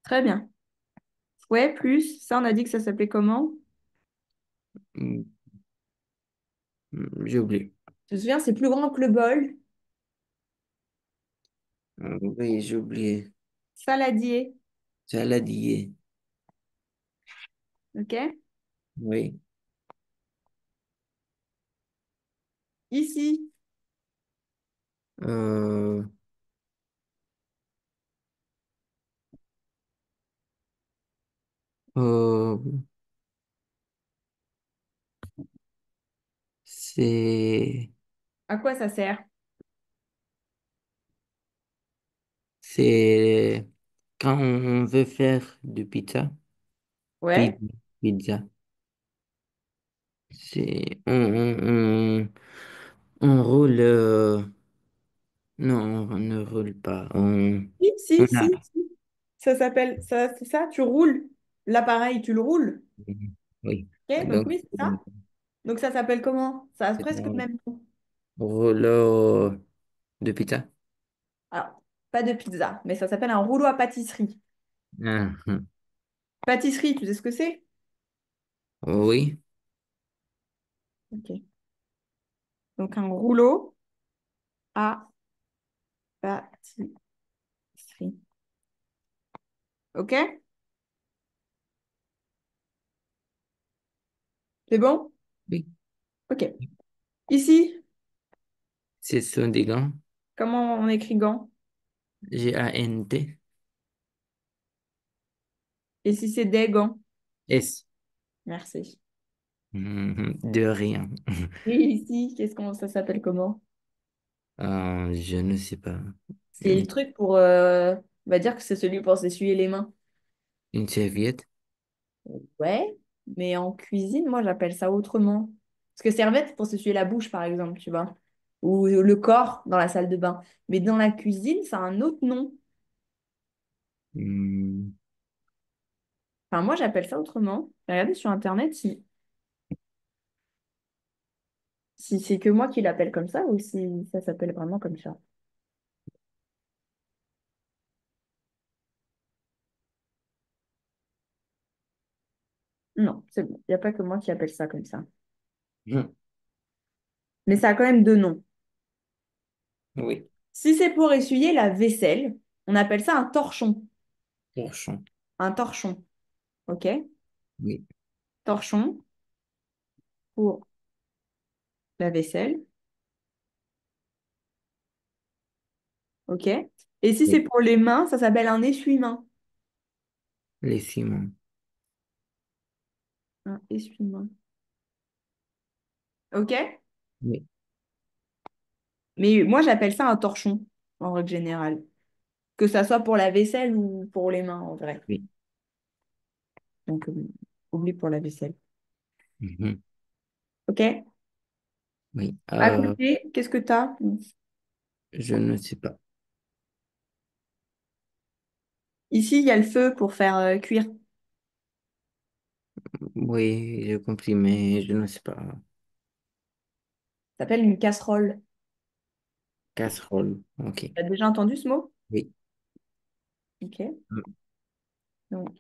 B: Très bien. Fouet plus, ça on a dit que ça s'appelait comment?
A: Hmm, j'ai oublié.
B: Tu te souviens, c'est plus grand que le bol.
A: Oui, j'ai oublié.
B: Saladier,
A: Saladier.
B: ok?
A: Oui.
B: Ici,
A: Euh, euh, c'est,
B: à quoi ça sert?
A: c'est quand on veut faire du pizza,
B: Ouais.
A: pizza, pizza. On roule, non, on ne roule pas.
B: Si,
A: On
B: si,
A: a,
B: si, si. Ça s'appelle, ça, c'est ça, tu roules. L'appareil, tu le roules.
A: oui.
B: Ok, donc
A: Donc,
B: oui, c'est ça. Donc ça s'appelle comment? Ça a
A: c'est
B: presque le
A: un
B: même nom.
A: rouleau de pizza.
B: Alors, pas de pizza, mais ça s'appelle un rouleau à pâtisserie.
A: Ah,
B: Pâtisserie, tu sais ce que c'est?
A: oui,
B: Ok. Donc un rouleau à pâtisserie. Ok? C'est bon?
A: oui.
B: Ok. Ici,
A: Ce sont des gants.
B: comment on écrit gant?
A: G-A-N-T.
B: Et si c'est des gants?
A: S.
B: Merci.
A: De rien.
B: Et ici, ça s'appelle comment?
A: Je ne sais pas.
B: C'est le truc pour, on va dire que c'est celui pour s'essuyer les mains.
A: Une serviette.
B: Ouais, mais en cuisine, moi, j'appelle ça autrement. Parce que serviette, c'est pour s'essuyer la bouche, par exemple, tu vois. Ou le corps dans la salle de bain. Mais dans la cuisine, ça a un autre nom.
A: Hmm,
B: Enfin, moi, j'appelle ça autrement. J'ai regardé sur Internet si c'est que moi qui l'appelle comme ça ou si ça s'appelle vraiment comme ça. Non, c'est bon. Il n'y a pas que moi qui appelle ça comme ça.
A: Mhm.
B: Mais ça a quand même deux noms.
A: Oui,
B: Si c'est pour essuyer la vaisselle, on appelle ça un torchon.
A: torchon.
B: Un torchon. OK?
A: Oui,
B: Torchon pour la vaisselle. OK? Et si c'est
A: oui.
B: pour les mains, ça s'appelle un essuie-main.
A: Les ciments.
B: Un essuie-main. OK?
A: Oui,
B: Mais moi, j'appelle ça un torchon, en règle générale. Que ça soit pour la vaisselle ou pour les mains, en vrai.
A: oui.
B: Donc, oublie pour la vaisselle.
A: Mhm.
B: OK?
A: Oui.
B: À côté, qu'est-ce que tu as?
A: Je ne sais pas.
B: Ici, il y a le feu pour faire cuire.
A: Oui, j'ai compris, mais je ne sais pas.
B: Ça s'appelle une casserole.
A: Casserole. Ok.
B: Tu as déjà entendu ce mot?
A: Oui.
B: OK.
A: Mm.
B: Donc,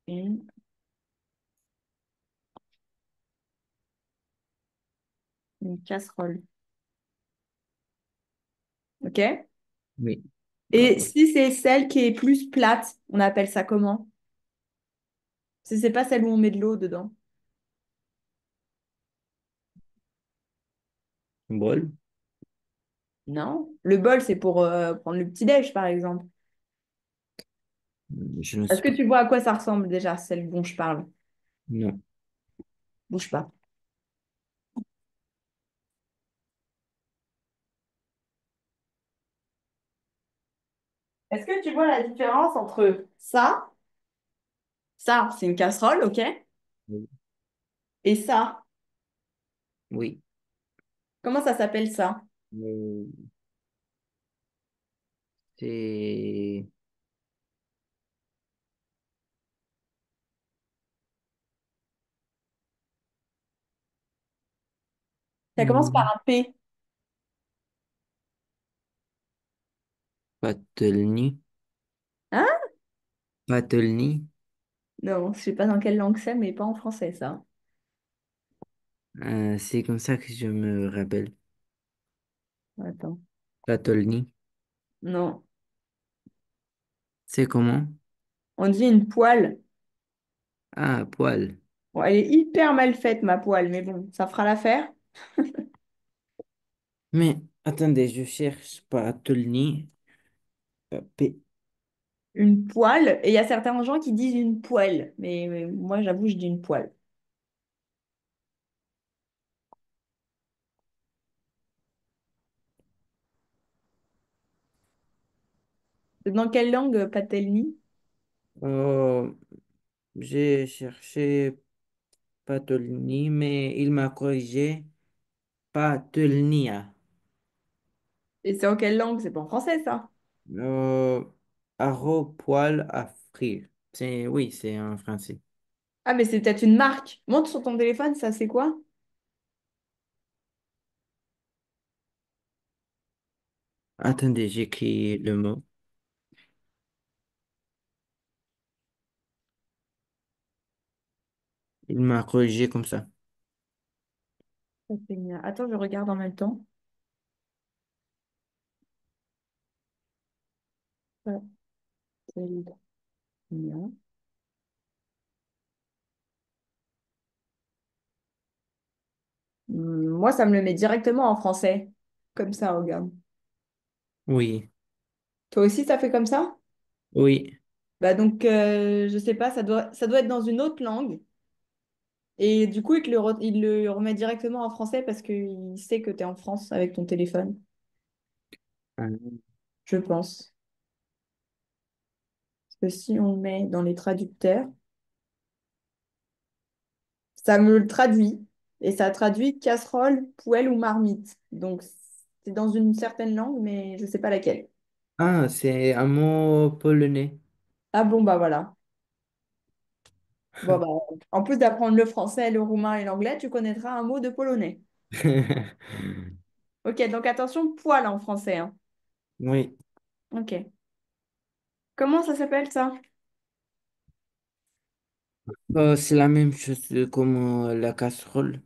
B: une, une casserole. OK?
A: Oui.
B: Et si c'est celle qui est plus plate, on appelle ça comment? Si c'est pas celle où on met de l'eau dedans.
A: Bol.
B: Non. Le bol, c'est pour prendre le petit-déj, par exemple.
A: Je ne
B: Est-ce
A: sais
B: que
A: pas.
B: tu vois à quoi ça ressemble déjà, celle dont je parle?
A: Non.
B: Bouge pas. Est-ce que tu vois la différence entre ça, c'est une casserole, ok?
A: Oui.
B: Et ça,
A: Oui.
B: comment ça s'appelle ça?
A: Euh, c'est...
B: Ça commence par
A: Hmm,
B: un P.
A: patelni.
B: Hein?
A: Patelni.
B: Non, je sais pas dans quelle langue c'est, mais pas en français, ça.
A: C'est comme ça que je me rappelle.
B: Attends.
A: Patelni.
B: Non.
A: C'est comment?
B: On dit une poêle.
A: Ah, poil.
B: Bon, elle est hyper mal faite, ma poêle, mais bon, ça fera l'affaire.
A: Mais attendez, je cherche patelni. P.
B: Une poêle. Et il y a certains gens qui disent une poêle. Mais moi, j'avoue, je dis une poêle. C'est dans quelle langue, patelni?
A: Oh, j'ai cherché patelni, mais il m'a corrigé. Patelnia.
B: Et c'est en quelle langue? C'est pas en français, ça.
A: Euh, Arro poil à frire. Oui, c'est en français.
B: Ah, mais c'est peut-être une marque. Montre sur ton téléphone, ça, c'est quoi?
A: Attendez, j'écris le mot. Il m'a corrigé comme ça.
B: Patelnia. Attends, je regarde en même temps. Patelnia. Moi, ça me le met directement en français. Comme ça, regarde.
A: Oui,
B: Toi aussi, ça fait comme ça?
A: oui.
B: Bah donc, je sais pas, ça doit être dans une autre langue. Et du coup, il le remet directement en français parce qu'il sait que tu es en France avec ton téléphone, je pense. Parce que si on le met dans les traducteurs, ça me le traduit. Et ça traduit casserole, poêle ou marmite. Donc, c'est dans une certaine langue, mais je sais pas laquelle.
A: Ah, c'est un mot polonais.
B: Ah bon, bah voilà. Bon, bah, en plus d'apprendre le français, le roumain et l'anglais, tu connaîtras un mot de polonais. Ok, donc attention, poêle en français, hein.
A: Oui,
B: Ok. Comment ça s'appelle ça?
A: C'est la même chose comme la casserole.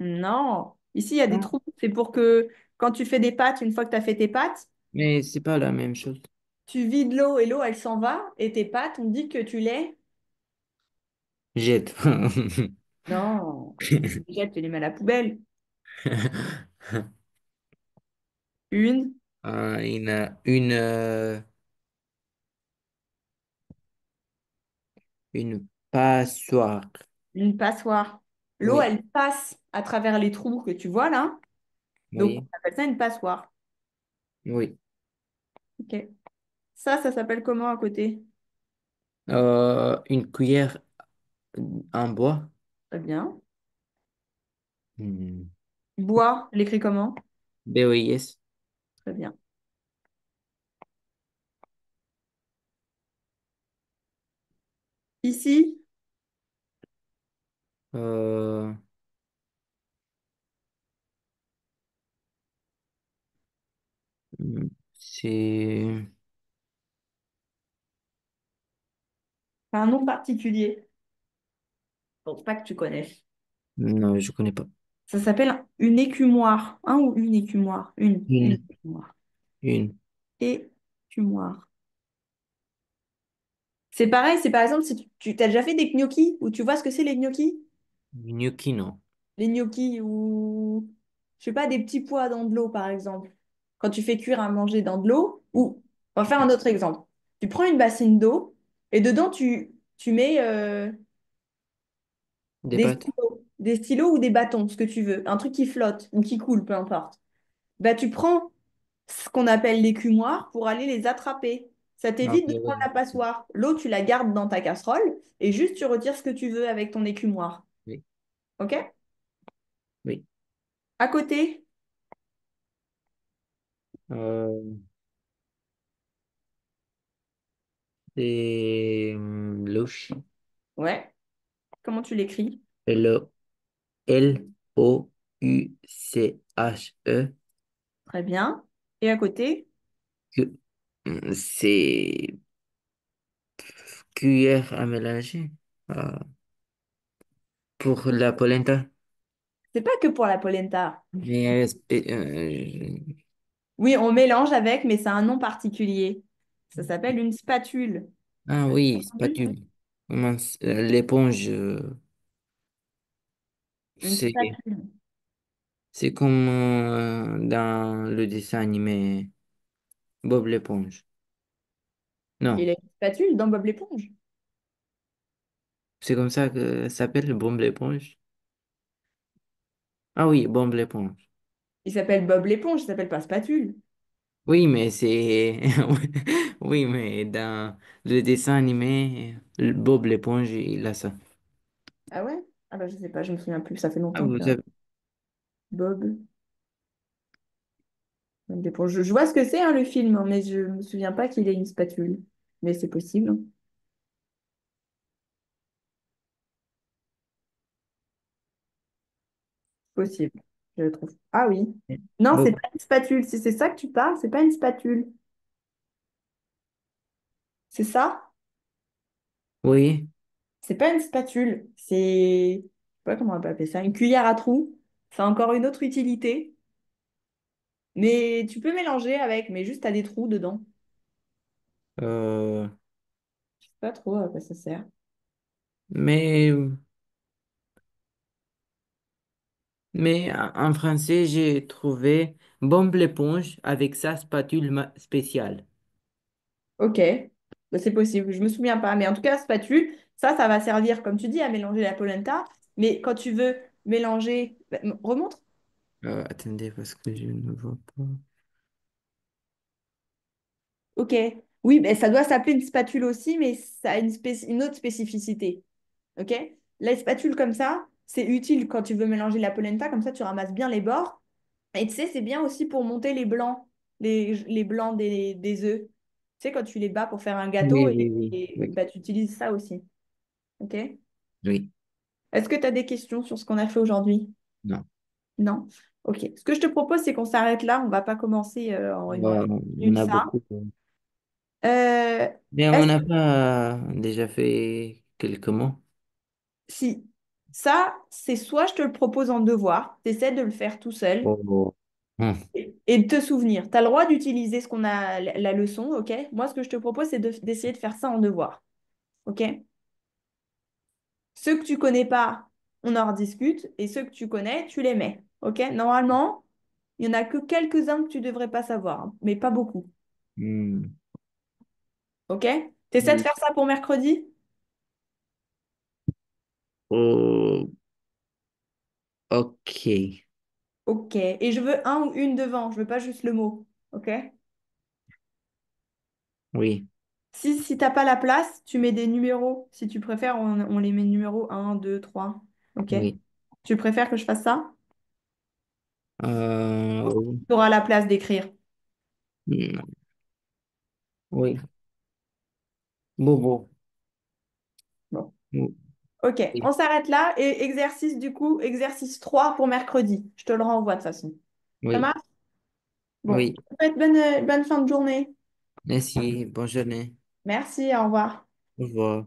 B: Non. Ici, il y a des
A: Non.
B: trous. C'est pour que quand tu fais des pâtes, une fois que tu as fait tes pâtes,
A: Mais c'est pas la même chose.
B: tu vides l'eau et l'eau, elle s'en va. Et tes pâtes, on dit que tu les...
A: Jette.
B: Non. Tu les jettes, tu les mets à la poubelle. Une,
A: une passoire.
B: une passoire. L'eau,
A: Oui,
B: elle passe à travers les trous que tu vois là. Donc, on
A: oui,
B: appelle ça une passoire.
A: oui.
B: Ok. Ça s'appelle comment à côté?
A: Une cuillère en bois.
B: Très bien.
A: Hmm.
B: Bois, je l'écris comment?
A: BOIS.
B: Très bien. Ici,
A: Euh, c'est...
B: c'est un nom particulier. Je pense pas que tu connais.
A: Non, je connais pas.
B: Ça s'appelle une écumoire. Un ou une écumoire? Une
A: Une,
B: écumoire.
A: une.
B: Écumoire. C'est pareil, c'est par exemple si tu t'as déjà fait des gnocchis ou tu vois ce que c'est les gnocchis?
A: Gnocchi, non.
B: Les gnocchis ou je sais pas des petits pois dans de l'eau par exemple. Quand tu fais cuire à manger dans de l'eau ou on va faire un autre exemple. Tu prends une bassine d'eau et dedans tu mets
A: Des pâtes.
B: des stylos ou des bâtons, ce que tu veux, un truc qui flotte ou qui coule, peu importe. Bah tu prends ce qu'on appelle l'écumoire pour aller les attraper. Ça
A: Ah, ok,
B: t'évite de prendre la
A: oui.
B: passoire. L'eau, tu la gardes dans ta casserole et juste tu retires ce que tu veux avec ton écumoire.
A: Oui,
B: OK?
A: oui.
B: À côté,
A: Euh, c'est Louchi.
B: ouais, comment tu l'écris?
A: Louche.
B: Très bien. Et à côté,
A: Que- C'est cuillère à mélanger. Pour la polenta.
B: c'est pas que pour la polenta.
A: Mais,
B: Oui, on mélange avec, mais c'est un nom particulier. Ça s'appelle une spatule.
A: ah
B: T'as
A: oui,
B: entendu?
A: spatule. L'éponge,
B: Une
A: c'est
B: spatule.
A: c'est comme dans le dessin animé Bob l'éponge.
B: Il
A: Non,
B: a une spatule dans Bob l'éponge.
A: c'est comme ça que ça s'appelle Bob l'éponge. Ah oui, Bob l'éponge.
B: Il s'appelle Bob l'éponge, il s'appelle pas spatule.
A: Oui, mais c'est oui, mais dans le dessin animé Bob l'éponge, il a ça.
B: Ah ouais? Ah bah je sais pas, je me souviens plus, ça fait
A: Ah,
B: longtemps
A: vous
B: que
A: savez.
B: Bob l'éponge. Je vois ce que c'est hein, le film, hein, mais je me souviens pas qu'il ait une spatule. Mais c'est possible, hein. Possible, je le trouve. Ah oui. Non, c'est
A: Bob.
B: pas une spatule. Si c'est ça que tu parles, c'est pas une spatule. C'est ça?
A: Oui.
B: C'est pas une spatule. C'est, je sais pas comment on peut appeler ça, une cuillère à trous. C'est encore une autre utilité. Mais tu peux mélanger avec, mais juste à des trous dedans.
A: Euh,
B: Je sais pas trop à quoi ça sert.
A: mais en français, j'ai trouvé bombe l'éponge avec sa spatule spéciale.
B: Ok, bah, c'est possible, je me souviens pas. Mais en tout cas, spatule, ça va servir, comme tu dis, à mélanger la polenta. Mais quand tu veux mélanger... Bah, remontre.
A: Attendez, parce que je ne vois pas.
B: Ok. Oui, mais ça doit s'appeler une spatule aussi, mais ça a une autre spécificité. Ok? La spatule comme ça, c'est utile quand tu veux mélanger la polenta, comme ça tu ramasses bien les bords. Et tu sais, c'est bien aussi pour monter les blancs, les blancs des œufs. Tu sais, quand tu les bats pour faire un gâteau,
A: Oui, oui, oui, oui,
B: bah, tu utilises ça aussi. Ok?
A: oui.
B: Est-ce que tu as des questions sur ce qu'on a fait aujourd'hui?
A: Non.
B: Non? Ok. Ce que je te propose, c'est qu'on s'arrête là. On va pas commencer en une
A: On
B: minute
A: a
B: ça.
A: beaucoup.
B: Euh,
A: Mais on
B: est-ce
A: n'a pas déjà fait. Comment?
B: Si ça, c'est soit je te le propose en devoir, tu essaies de le faire tout seul
A: Oh. Hmm.
B: et de te souvenir. Tu as le droit d'utiliser ce qu'on a, la leçon, ok? Moi, ce que je te propose, c'est d'essayer de faire ça en devoir, ok? Ceux que tu connais pas, on en rediscute, et ceux que tu connais, tu les mets, ok? Normalement, il y en a que quelques-uns que tu devrais pas savoir, hein, mais pas beaucoup,
A: Hmm.
B: ok? T'essaies de
A: Oui.
B: faire ça pour mercredi?
A: Oh, ok.
B: Ok. Et je veux un ou une devant, je veux pas juste le mot, ok?
A: Oui,
B: Si t'as pas la place, tu mets des numéros. Si tu préfères, on les met numéros un, 2, 3. Ok?
A: oui.
B: Tu préfères que je fasse ça?
A: Oui.
B: Tu auras la place d'écrire.
A: Hmm. Oui. Bobo.
B: Bon.
A: Oui.
B: Ok, on s'arrête là. Et exercice du coup, exercice 3 pour mercredi. Je te le renvoie de toute façon. Ça
A: Oui.
B: marche? Bon.
A: Oui.
B: Bonne fin de journée.
A: Merci. Bonne journée.
B: Merci, au revoir.
A: Au revoir.